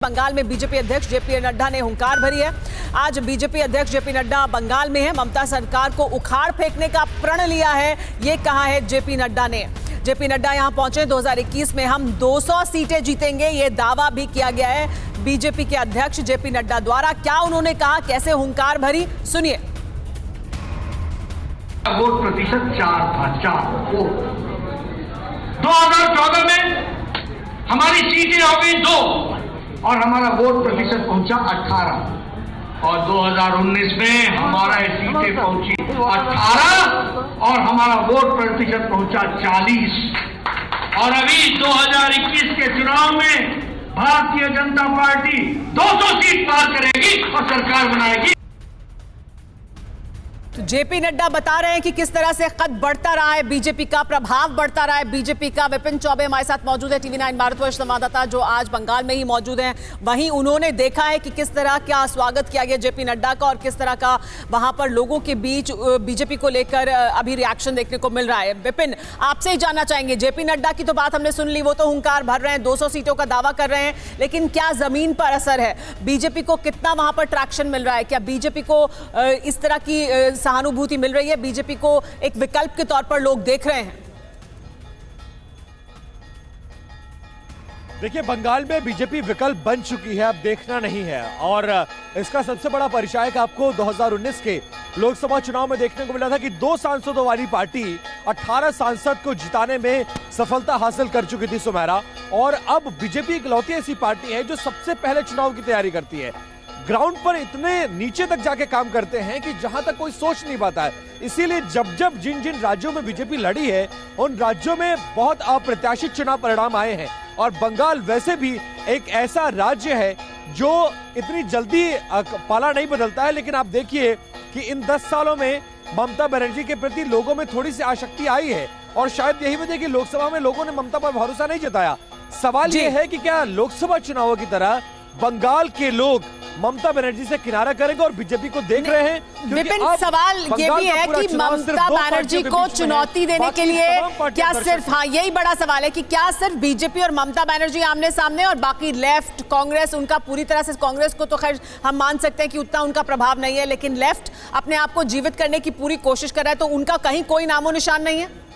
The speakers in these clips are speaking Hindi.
बंगाल में बीजेपी अध्यक्ष जेपी नड्डा ने हुंकार भरी है। आज बीजेपी अध्यक्ष जेपी नड्डा बंगाल में है। ममता सरकार को उखाड़ फेंकने का प्रण लिया है, ये कहा है जेपी नड्डा ने। जेपी नड्डा यहां पहुंचे। 2021 में हम 200 सीटें जीतेंगे, ये दावा भी किया गया है बीजेपी के अध्यक्ष जेपी नड्डा द्वारा। क्या उन्होंने कहा, कैसे हुंकार भरी, सुनिए। वोट प्रतिशत 4 था, 4 2014 में हमारी सीटें हो गई 2 और हमारा वोट प्रतिशत पहुंचा 18 और 2019 में हमारा सीटें पहुंची 18 और हमारा वोट प्रतिशत पहुंचा 40 और अभी 2021 के चुनाव में भारतीय जनता पार्टी 200 सीट पार करेगी और सरकार बनाएगी। तो जेपी नड्डा बता रहे हैं कि किस तरह से कद बढ़ता रहा है बीजेपी का, प्रभाव बढ़ता रहा है बीजेपी का। विपिन चौबे हमारे साथ मौजूद है, टीवी9 भारतवर्ष संवाददाता, जो आज बंगाल में ही मौजूद हैं। वहीं उन्होंने देखा है कि किस तरह का स्वागत किया गया जेपी नड्डा का और किस तरह का वहां पर लोगों के बीच बीजेपी को लेकर अभी रिएक्शन देखने को मिल रहा है। विपिन, आपसे ही जानना चाहेंगे, जेपी नड्डा की तो बात हमने सुन ली, वो तो हुंकार भर रहे हैं, 200 सीटों का दावा कर रहे हैं, लेकिन क्या जमीन पर असर है? बीजेपी को कितना वहां पर ट्रैक्शन मिल रहा है? क्या बीजेपी को इस तरह की सहानुभूति मिल रही है? बीजेपी को एक विकल्प के तौर पर लोग देख रहे हैं? देखिए, बंगाल में बीजेपी विकल्प बन चुकी है, अब देखना नहीं है। और इसका सबसे बड़ा परिचायक आपको 2019 के लोकसभा चुनाव में देखने को मिला था कि 2 सांसदों वाली पार्टी 18 सांसद को जिताने में सफलता हासिल कर चुकी थी सुमेरा। और अब बीजेपी इकलौती ऐसी पार्टी है जो सबसे पहले चुनाव की तैयारी करती है, ग्राउंड पर इतने नीचे तक जाके काम करते हैं कि जहां तक कोई सोच नहीं पाता है। इसीलिए जब जिन जिन राज्यों में बीजेपी लड़ी है, उन राज्यों में बहुत अप्रत्याशित चुनाव परिणाम आए हैं। और बंगाल वैसे भी एक ऐसा राज्य है जो इतनी जल्दी पाला नहीं बदलता है। लेकिन आप देखिए कि इन 10 सालों में ममता बनर्जी के प्रति लोगों में थोड़ी सी आसक्ति आई है और शायद यही वजह कि लोकसभा में लोगों ने ममता पर भरोसा नहीं जताया। सवाल यह है कि क्या लोकसभा चुनावों की तरह बंगाल के लोग ममता बनर्जी से किनारा करेंगे और बीजेपी को देख रहे हैं? विपिन, सवाल ये भी है कि ममता बनर्जी को चुनौती देने के लिए क्या सिर्फ, हाँ यही बड़ा सवाल है कि क्या सिर्फ बीजेपी और ममता बनर्जी आमने सामने और बाकी लेफ्ट कांग्रेस, उनका पूरी तरह से, कांग्रेस को तो खैर हम मान सकते हैं कि उतना उनका प्रभाव नहीं है, लेकिन लेफ्ट अपने आप को जीवित करने की पूरी कोशिश कर रहा है, तो उनका कहीं कोई नामो निशान नहीं है?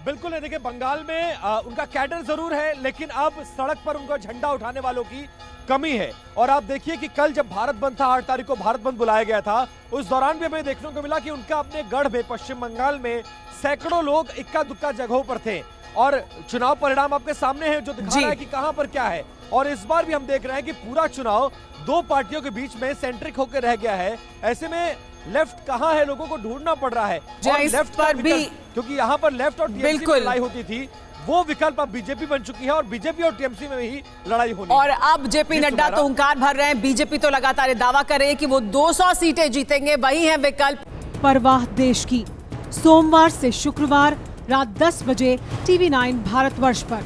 बिल्कुल है। देखिए, बंगाल में उनका कैडर जरूर है, लेकिन अब सड़क पर उनका झंडा उठाने वालों की कमी है। और आप देखिए कि कल जब भारत बंद था, 8 तारीख को भारत बंद बुलाया गया था, उस दौरान भी हमें देखने को मिला कि उनका अपने गढ़ में पश्चिम बंगाल में सैकड़ों लोग इक्का दुक्का जगहों पर थे। और चुनाव परिणाम आपके सामने है जो दिखा रहा है कि कहां पर क्या है। और इस बार भी हम देख रहे हैं कि पूरा चुनाव 2 पार्टियों के बीच में सेंट्रिक होकर रह गया है। ऐसे में लेफ्ट कहां है, लोगों को ढूंढना पड़ रहा है। और लेफ्ट पर भी, क्योंकि यहां पर लेफ्ट और टीएमसी में लड़ाई होती थी, वो विकल्प अब बीजेपी बन चुकी है और बीजेपी और टीएमसी में ही लड़ाई होनी। और अब जेपी नड्डा तो हुंकार भर रहे हैं, बीजेपी तो लगातार दावा कर रही है कि वो 200 सीटें जीतेंगे, वही है विकल्प। परवाह देश की, सोमवार से शुक्रवार रात 10 बजे टीवी9 भारतवर्ष पर।